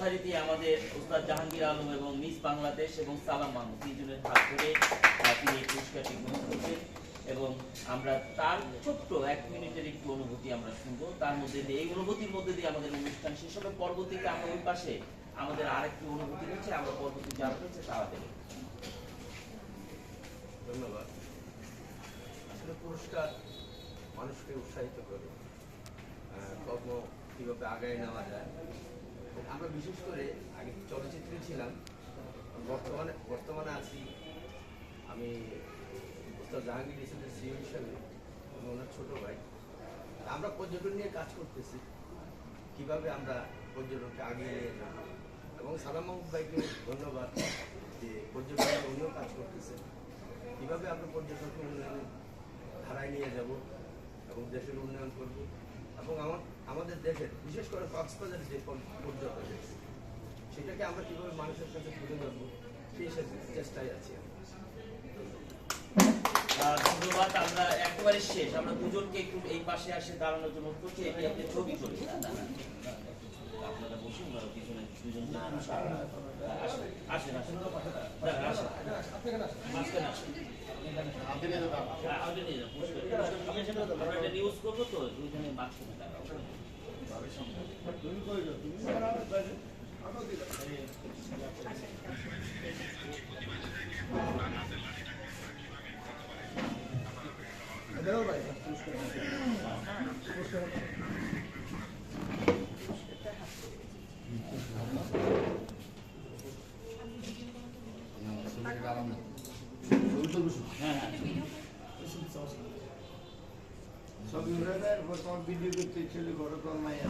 যথারীতি আমাদের ওস্তাদ জাহাঙ্গীর আলম এবং মিস বাংলাদেশ এবং সালাম মাহমুদ তিনজনের হাত ধরে তিনি এই পুরস্কারটি গ্রহণ করবেন এবং আমরা তার ছোট্ট 1 মিনিটের একটু অনুভূতি আমরা শুনবো। তার মধ্যে দিয়ে এই অনুভূতির মধ্যে দিয়ে আমাদের অনুষ্ঠান শেষ হবে। পরবর্তীতে আমরা ওই পাশে আমাদের আরেকটি অনুভূতি হচ্ছে, আমরা পরবর্তী যারা হচ্ছে তারা দেবো। ধন্যবাদ। আসলে পুরস্কার মানুষকে উৎসাহিত করে কর্ম কীভাবে আগায় নেওয়া যায়। আমরা বিশেষ করে আগে চলচ্চিত্রে ছিলাম, বর্তমানে আছি আমি ওস্তাদ জাহাঙ্গীর ইসলামের সিইও হিসাবে এবং ওনার ছোটো ভাই। আমরা পর্যটন নিয়ে কাজ করতেছি, কিভাবে আমরা পর্যটনকে আগিয়ে নিয়ে যাব। এবং সালাম মাহমুদ ভাইকে ধন্যবাদ যে পর্যটনের উনিও কাজ করতেছে, কীভাবে আমরা পর্যটনকে উন্নয়নের ধারায় নিয়ে যাব এবং দেশের উন্নয়ন করব এবং আমাদের দেশের বিশেষ করে কক্সবাজারের যে পর্যটন সেটাকে আমরা কীভাবে মানুষের কাছে তুলে ধরবো সেই চেষ্টায় আছি। ধন্যবাদ। আমরা একেবারে শেষ, আমরা দুজনকে একটু এই পাশে আসে দাঁড়ানোর জন্য করছি, এটি আপনি ছবি করি আপনারা বসুন, পিছনে দুজন আসেন আসেন আমরা নিউজ করবো তো দুজনে মাঝখানে দাঁড়াও। সব ইউনিয়নের বর্তমান ভিডিও করতে ছেলে বড় কর্মায়